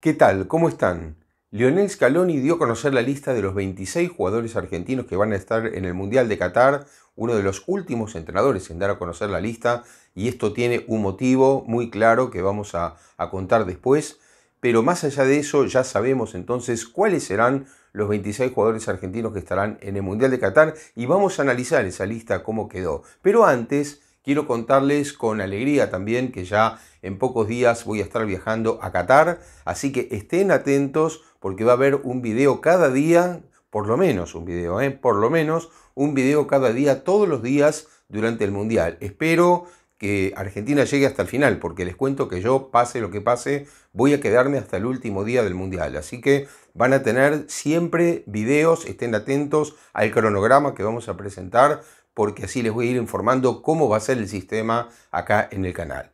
¿Qué tal? ¿Cómo están? Lionel Scaloni dio a conocer la lista de los 26 jugadores argentinos que van a estar en el Mundial de Qatar, uno de los últimos entrenadores en dar a conocer la lista, y esto tiene un motivo muy claro que vamos a contar después, pero más allá de eso ya sabemos entonces cuáles serán los 26 jugadores argentinos que estarán en el Mundial de Qatar y vamos a analizar esa lista cómo quedó. Pero antes quiero contarles con alegría también que ya en pocos días voy a estar viajando a Qatar, así que estén atentos porque va a haber un video cada día, por lo menos un video, por lo menos un video cada día, todos los días durante el Mundial. Espero que Argentina llegue hasta el final, porque les cuento que yo, pase lo que pase, voy a quedarme hasta el último día del Mundial. Así que van a tener siempre videos, estén atentos al cronograma que vamos a presentar, porque así les voy a ir informando cómo va a ser el sistema acá en el canal.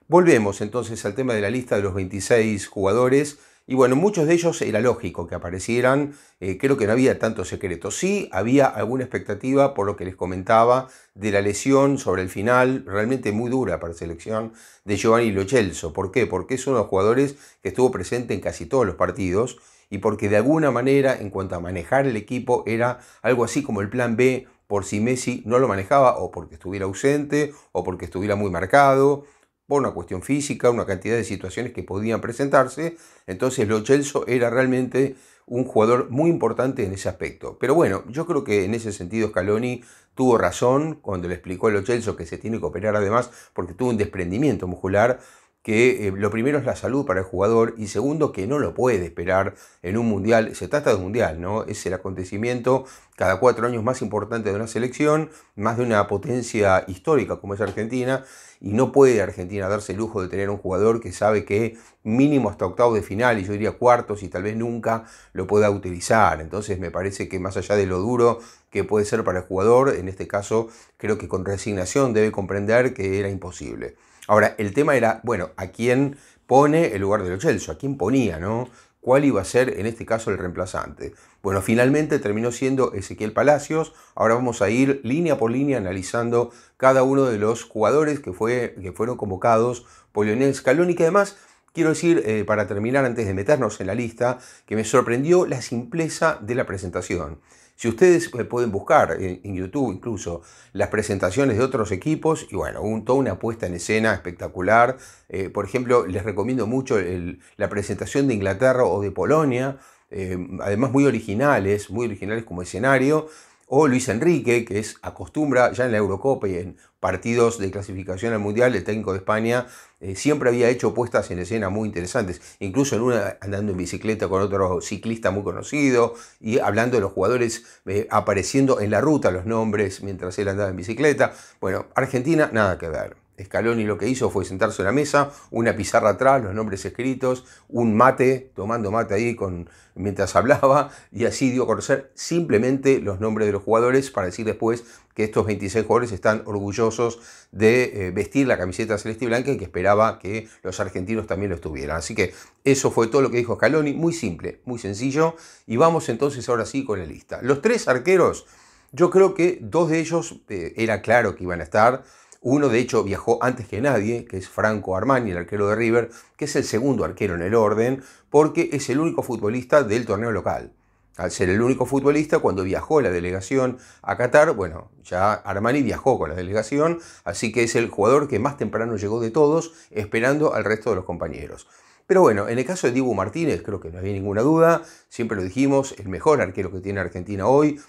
Volvemos entonces al tema de la lista de los 26 jugadores. Y bueno, muchos de ellos era lógico que aparecieran, creo que no había tanto secreto. Sí, había alguna expectativa por lo que les comentaba de la lesión sobre el final, realmente muy dura para selección, de Giovanni Lo Celso. ¿Por qué? Porque es uno de los jugadores que estuvo presente en casi todos los partidos y porque de alguna manera, en cuanto a manejar el equipo, era algo así como el plan B por si Messi no lo manejaba o porque estuviera ausente o porque estuviera muy marcado por una cuestión física, una cantidad de situaciones que podían presentarse. Entonces Lo Celso era realmente un jugador muy importante en ese aspecto. Pero bueno, yo creo que en ese sentido Scaloni tuvo razón cuando le explicó a Lo Celso que se tiene que operar además porque tuvo un desprendimiento muscular, que lo primero es la salud para el jugador y segundo que no lo puede esperar en un mundial. Se trata de un mundial, ¿no? Es el acontecimiento cada 4 años más importante de una selección, más de una potencia histórica como es Argentina, y no puede Argentina darse el lujo de tener un jugador que sabe que mínimo hasta octavos de final y yo diría cuartos y tal vez nunca lo pueda utilizar. Entonces me parece que más allá de lo duro que puede ser para el jugador, en este caso creo que con resignación debe comprender que era imposible. Ahora, el tema era, bueno, ¿a quién pone el lugar de Lo Celso? ¿A quién ponía, no? ¿Cuál iba a ser, en este caso, el reemplazante? Bueno, finalmente terminó siendo Ezequiel Palacios. Ahora vamos a ir línea por línea analizando cada uno de los jugadores que fueron convocados por Lionel Scaloni, que además, quiero decir, para terminar, antes de meternos en la lista, que me sorprendió la simpleza de la presentación. Si ustedes pueden buscar en YouTube incluso las presentaciones de otros equipos, y bueno, toda una puesta en escena espectacular. Por ejemplo, les recomiendo mucho la presentación de Inglaterra o de Polonia, además muy originales como escenario. O Luis Enrique, que acostumbra ya en la Eurocopa y en partidos de clasificación al Mundial, el técnico de España, siempre había hecho puestas en escena muy interesantes, incluso en una andando en bicicleta con otro ciclista muy conocido y hablando de los jugadores, apareciendo en la ruta los nombres mientras él andaba en bicicleta. Bueno, Argentina nada que ver. Scaloni lo que hizo fue sentarse a la mesa, una pizarra atrás, los nombres escritos, un mate, tomando mate ahí mientras hablaba, y así dio a conocer simplemente los nombres de los jugadores para decir después que estos 26 jugadores están orgullosos de vestir la camiseta celeste y blanca y que esperaba que los argentinos también lo estuvieran. Así que eso fue todo lo que dijo Scaloni, muy simple, muy sencillo, y vamos entonces ahora sí con la lista. Los 3 arqueros, yo creo que 2 de ellos era claro que iban a estar. Uno, de hecho, viajó antes que nadie, que es Franco Armani, el arquero de River, que es el segundo arquero en el orden, porque es el único futbolista del torneo local. Al ser el único futbolista, cuando viajó la delegación a Qatar, bueno, ya Armani viajó con la delegación, así que es el jugador que más temprano llegó de todos, esperando al resto de los compañeros. Pero bueno, en el caso de Dibu Martínez, creo que no había ninguna duda, siempre lo dijimos, el mejor arquero que tiene Argentina hoy.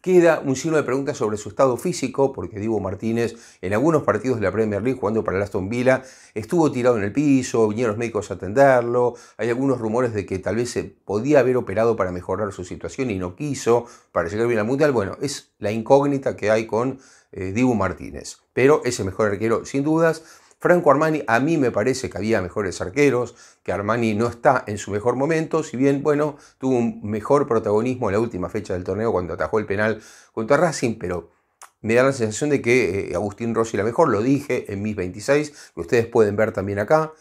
Queda un signo de pregunta sobre su estado físico, porque Dibu Martínez en algunos partidos de la Premier League jugando para el Aston Villa estuvo tirado en el piso, vinieron los médicos a atenderlo, hay algunos rumores de que tal vez se podía haber operado para mejorar su situación y no quiso para llegar bien al Mundial. Bueno, es la incógnita que hay con Dibu Martínez, pero es el mejor arquero sin dudas. Franco Armani, a mí me parece que había mejores arqueros, que Armani no está en su mejor momento, si bien, bueno, tuvo un mejor protagonismo en la última fecha del torneo cuando atajó el penal contra Racing, pero me da la sensación de que Agustín Rossi era mejor, lo dije en mis 26, que ustedes pueden ver también acá.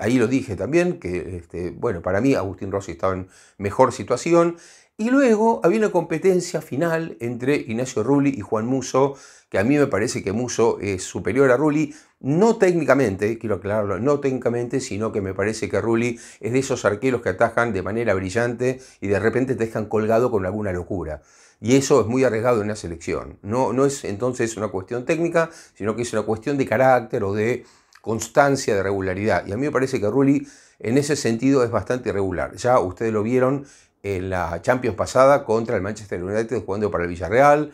Ahí lo dije también, que bueno, para mí Agustín Rossi estaba en mejor situación. Y luego había una competencia final entre Ignacio Rulli y Juan Musso, que a mí me parece que Musso es superior a Rulli, no técnicamente, quiero aclararlo, no técnicamente, sino que me parece que Rulli es de esos arqueros que atajan de manera brillante y de repente te dejan colgado con alguna locura. Y eso es muy arriesgado en una selección. No es entonces una cuestión técnica, sino que es una cuestión de carácter o de constancia, de regularidad. Y a mí me parece que Rulli en ese sentido es bastante irregular. Ya ustedes lo vieron en la Champions pasada contra el Manchester United jugando para el Villarreal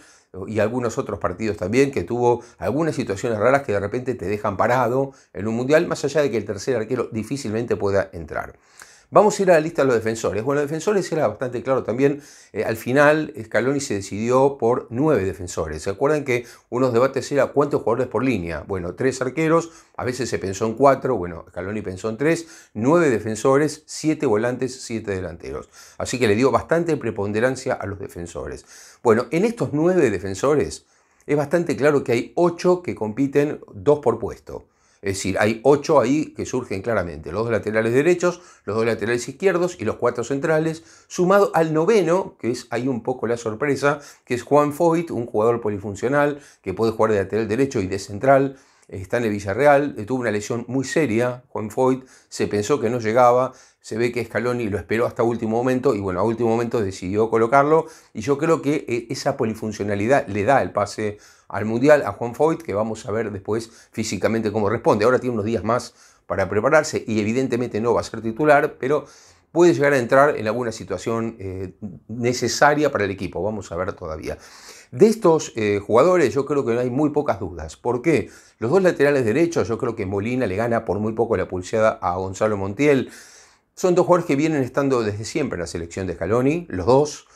y algunos otros partidos también, que tuvo algunas situaciones raras que de repente te dejan parado en un mundial, más allá de que el tercer arquero difícilmente pueda entrar. Vamos a ir a la lista de los defensores. Bueno, los defensores era bastante claro también. Al final, Scaloni se decidió por 9 defensores. ¿Se acuerdan que unos debates era cuántos jugadores por línea? Bueno, 3 arqueros, a veces se pensó en 4, bueno, Scaloni pensó en 3, 9 defensores, 7 volantes, 7 delanteros. Así que le dio bastante preponderancia a los defensores. Bueno, en estos 9 defensores es bastante claro que hay 8 que compiten 2 por puesto. Es decir, hay 8 ahí que surgen claramente, los 2 laterales derechos, los 2 laterales izquierdos y los 4 centrales, sumado al noveno, que es ahí un poco la sorpresa, que es Juan Foyth, un jugador polifuncional que puede jugar de lateral derecho y de central, está en el Villarreal, tuvo una lesión muy seria, Juan Foyth, se pensó que no llegaba, se ve que Scaloni lo esperó hasta último momento y bueno, a último momento decidió colocarlo y yo creo que esa polifuncionalidad le da el pase al Mundial a Juan Foyth, que vamos a ver después físicamente cómo responde. Ahora tiene unos días más para prepararse y evidentemente no va a ser titular, pero puede llegar a entrar en alguna situación necesaria para el equipo. Vamos a ver todavía. De estos jugadores yo creo que hay muy pocas dudas. ¿Por qué? Los 2 laterales derechos, yo creo que Molina le gana por muy poco la pulseada a Gonzalo Montiel. Son 2 jugadores que vienen estando desde siempre en la selección de Scaloni, los 2.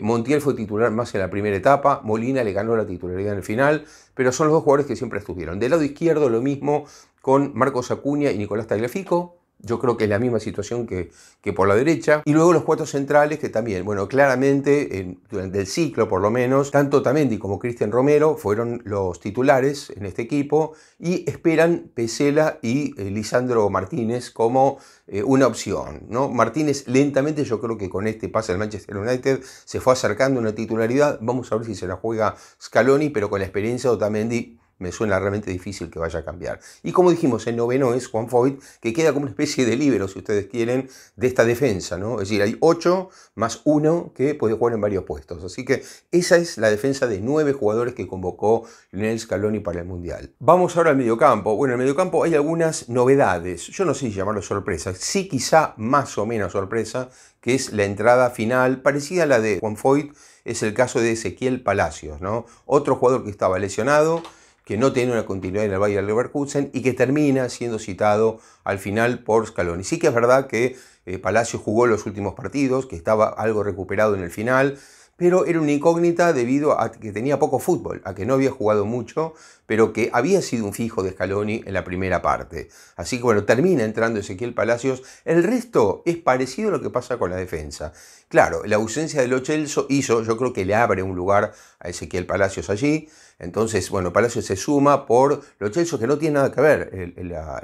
Montiel fue titular más en la primera etapa, Molina le ganó la titularidad en el final, pero son los 2 jugadores que siempre estuvieron. Del lado izquierdo lo mismo con Marcos Acuña y Nicolás Tagliafico. Yo creo que es la misma situación que por la derecha. Y luego los 4 centrales que también, bueno, claramente durante el ciclo por lo menos, tanto Otamendi como Cristian Romero fueron los titulares en este equipo y esperan Pesela y Lisandro Martínez como una opción, ¿no? Martínez lentamente, yo creo que con este pase al Manchester United se fue acercando a una titularidad. Vamos a ver si se la juega Scaloni, pero con la experiencia de Otamendi me suena realmente difícil que vaya a cambiar. Y como dijimos, el noveno es Juan Foyth, que queda como una especie de líbero, si ustedes quieren, de esta defensa, ¿no? Es decir, hay 8 más 1 que puede jugar en varios puestos. Así que esa es la defensa de 9 jugadores que convocó Lionel Scaloni para el Mundial. Vamos ahora al mediocampo. Bueno, en el mediocampo hay algunas novedades. Yo no sé si llamarlo sorpresa. Sí, quizá más o menos sorpresa, que es la entrada final, parecida a la de Juan Foyth, es el caso de Ezequiel Palacios, ¿no? Otro jugador que estaba lesionado, que no tiene una continuidad en el Bayer Leverkusen y que termina siendo citado al final por Scaloni. Sí que es verdad que Palacios jugó los últimos partidos, que estaba algo recuperado en el final, pero era una incógnita debido a que tenía poco fútbol, a que no había jugado mucho, pero que había sido un fijo de Scaloni en la primera parte. Así que bueno, termina entrando Ezequiel Palacios. El resto es parecido a lo que pasa con la defensa. Claro, la ausencia de Lo Celso hizo, yo creo que le abre un lugar a Ezequiel Palacios allí. Entonces, bueno, Palacios se suma por Lo Celso, que no tiene nada que ver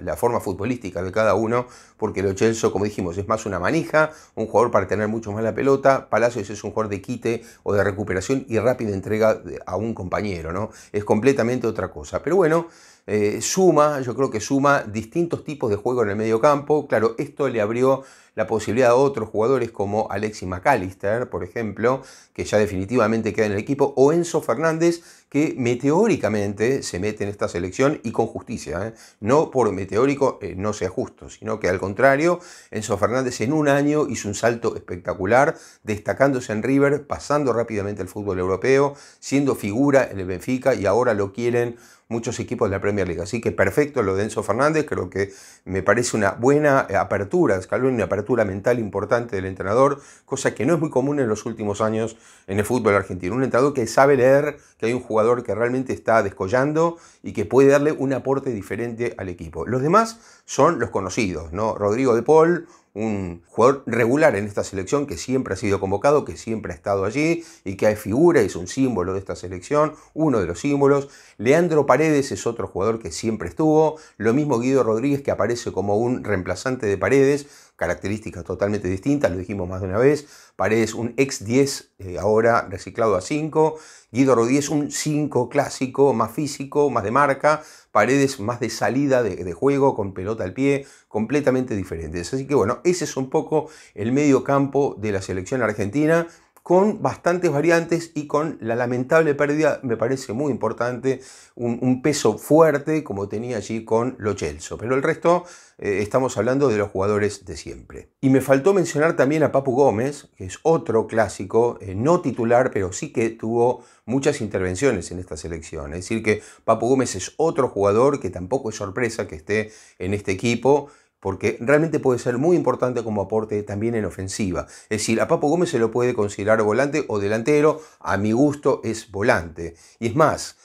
la forma futbolística de cada uno, porque Lo Celso, como dijimos, es más una manija, un jugador para tener mucho más la pelota. Palacios es un jugador de quite o de recuperación y rápida entrega a un compañero, ¿no? Es completamente otra cosa. Pero bueno, yo creo que suma distintos tipos de juego en el medio campo. Claro, esto le abrió la posibilidad a otros jugadores como Alexis McAllister, por ejemplo, que ya definitivamente queda en el equipo, o Enzo Fernández, que meteóricamente se mete en esta selección y con justicia, ¿eh? No por meteórico no sea justo, sino que al contrario, Enzo Fernández en un año hizo un salto espectacular, destacándose en River, pasando rápidamente al fútbol europeo, siendo figura en el Benfica y ahora lo quieren muchos equipos de la Premier League. Así que perfecto lo de Enzo Fernández, creo que me parece una buena apertura, Scaloni, una apertura mental importante del entrenador, cosa que no es muy común en los últimos años en el fútbol argentino. Un entrenador que sabe leer que hay un jugador que realmente está descollando y que puede darle un aporte diferente al equipo. Los demás son los conocidos, ¿no? Rodrigo de Paul, un jugador regular en esta selección, que siempre ha sido convocado, que siempre ha estado allí y que hay figura, es un símbolo de esta selección, uno de los símbolos. Leandro Paredes es otro jugador que siempre estuvo, lo mismo Guido Rodríguez, que aparece como un reemplazante de Paredes, características totalmente distintas, lo dijimos más de una vez. Paredes un ex 10, ahora reciclado a 5. Guido Rodríguez un 5 clásico, más físico, más de marca. Paredes más de salida de juego, con pelota al pie, completamente diferentes. Así que bueno, ese es un poco el medio campo de la selección argentina, con bastantes variantes y con la lamentable pérdida, me parece muy importante, un peso fuerte como tenía allí con Lo Celso. Pero el resto estamos hablando de los jugadores de siempre. Y me faltó mencionar también a Papu Gómez, que es otro clásico, no titular, pero sí que tuvo muchas intervenciones en esta selección. Es decir que Papu Gómez es otro jugador que tampoco es sorpresa que esté en este equipo, porque realmente puede ser muy importante como aporte también en ofensiva. Es decir, a Papu Gómez se lo puede considerar volante o delantero, a mi gusto es volante. Y es más,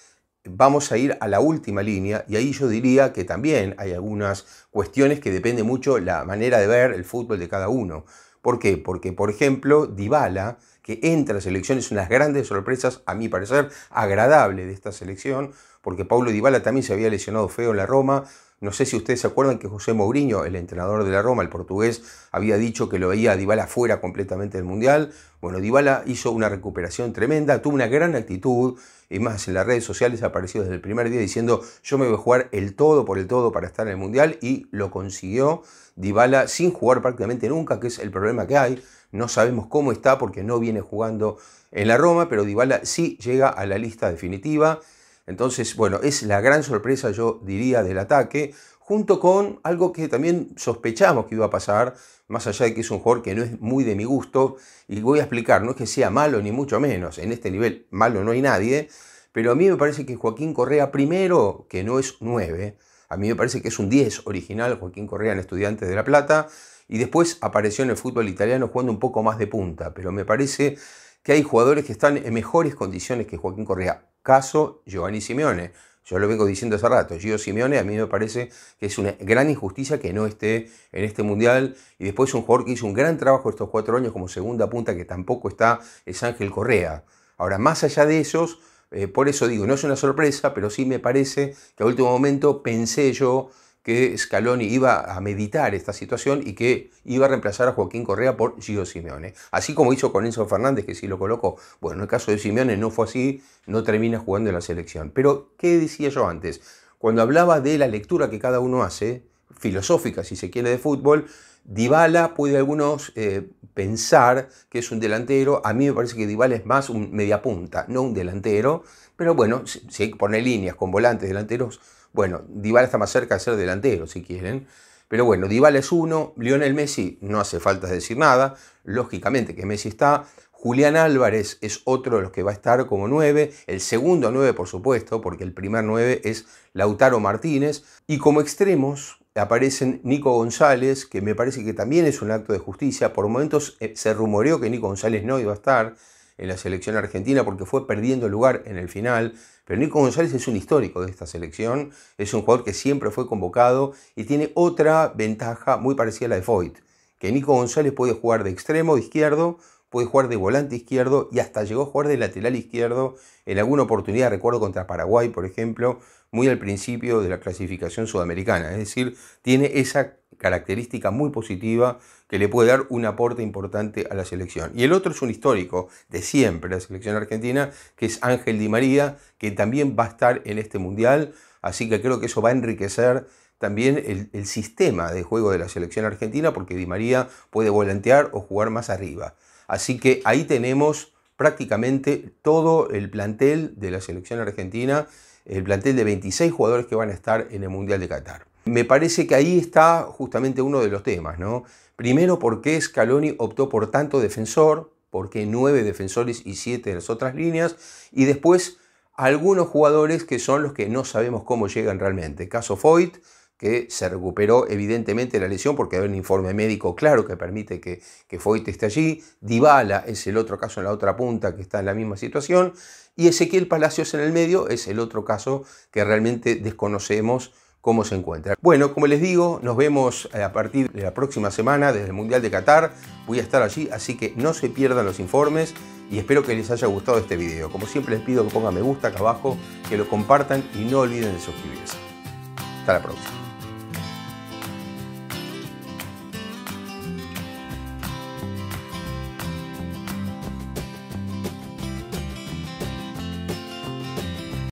vamos a ir a la última línea y ahí yo diría que también hay algunas cuestiones que depende mucho la manera de ver el fútbol de cada uno. ¿Por qué? Porque, por ejemplo, Dybala, que entra a la selección, es una de las grandes sorpresas, a mi parecer, agradable de esta selección, porque Paulo Dybala también se había lesionado feo en la Roma. No sé si ustedes se acuerdan que José Mourinho, el entrenador de la Roma, el portugués, había dicho que lo veía a Dybala fuera completamente del Mundial. Bueno, Dybala hizo una recuperación tremenda, tuvo una gran actitud, y más en las redes sociales apareció desde el primer día diciendo: yo me voy a jugar el todo por el todo para estar en el Mundial, y lo consiguió. Dybala sin jugar prácticamente nunca, que es el problema que hay. No sabemos cómo está porque no viene jugando en la Roma, pero Dybala sí llega a la lista definitiva. Entonces, bueno, es la gran sorpresa, yo diría, del ataque, junto con algo que también sospechamos que iba a pasar, más allá de que es un jugador que no es muy de mi gusto, y voy a explicar, no es que sea malo ni mucho menos, en este nivel malo no hay nadie, pero a mí me parece que Joaquín Correa, primero, que no es 9, a mí me parece que es un 10 original, Joaquín Correa en Estudiantes de La Plata, y después apareció en el fútbol italiano jugando un poco más de punta, pero me parece que hay jugadores que están en mejores condiciones que Joaquín Correa. Caso Giovanni Simeone. Yo lo vengo diciendo hace rato. Gio Simeone a mí me parece que es una gran injusticia que no esté en este Mundial. Y después un jugador que hizo un gran trabajo estos 4 años como segunda punta, que tampoco está, es Ángel Correa. Ahora, más allá de esos, por eso digo, no es una sorpresa, pero sí me parece que a último momento pensé yo que Scaloni iba a meditar esta situación y que iba a reemplazar a Joaquín Correa por Gio Simeone. Así como hizo con Enzo Fernández, que sí lo colocó. Bueno, en el caso de Simeone no fue así, no termina jugando en la selección. Pero, ¿qué decía yo antes? Cuando hablaba de la lectura que cada uno hace, filosófica si se quiere, de fútbol, Dybala puede algunos pensar que es un delantero. A mí me parece que Dybala es más un mediapunta, no un delantero. Pero bueno, si hay que poner líneas con volantes delanteros, bueno, Dybala está más cerca de ser delantero, si quieren. Pero bueno, Dybala es uno, Lionel Messi, no hace falta decir nada. Lógicamente que Messi está. Julián Álvarez es otro de los que va a estar como 9. El segundo 9, por supuesto, porque el primer 9 es Lautaro Martínez. Y como extremos aparecen Nico González, que me parece que también es un acto de justicia. Por momentos se rumoreó que Nico González no iba a estar en la selección argentina porque fue perdiendo lugar en el final. Pero Nico González es un histórico de esta selección, es un jugador que siempre fue convocado y tiene otra ventaja muy parecida a la de Foyt, que Nico González puede jugar de extremo izquierdo, puede jugar de volante izquierdo y hasta llegó a jugar de lateral izquierdo en alguna oportunidad, recuerdo contra Paraguay, por ejemplo, muy al principio de la clasificación sudamericana. Es decir, tiene esa característica muy positiva que le puede dar un aporte importante a la selección. Y el otro es un histórico de siempre, la selección argentina, que es Ángel Di María, que también va a estar en este Mundial, así que creo que eso va a enriquecer también el sistema de juego de la selección argentina, porque Di María puede volantear o jugar más arriba. Así que ahí tenemos prácticamente todo el plantel de la selección argentina, el plantel de 26 jugadores que van a estar en el Mundial de Qatar. Me parece que ahí está justamente uno de los temas, ¿no? Primero, ¿por qué Scaloni optó por tanto defensor? ¿Por qué 9 defensores y 7 de las otras líneas? Y después, algunos jugadores que son los que no sabemos cómo llegan realmente. Caso Foyt, que se recuperó evidentemente la lesión porque hay un informe médico claro que permite que Foyt esté allí. Dybala es el otro caso en la otra punta que está en la misma situación. Y Ezequiel Palacios en el medio es el otro caso que realmente desconocemos cómo se encuentra. Bueno, como les digo, nos vemos a partir de la próxima semana desde el Mundial de Qatar. Voy a estar allí, así que no se pierdan los informes y espero que les haya gustado este video. Como siempre les pido que pongan me gusta acá abajo, que lo compartan y no olviden de suscribirse. Hasta la próxima.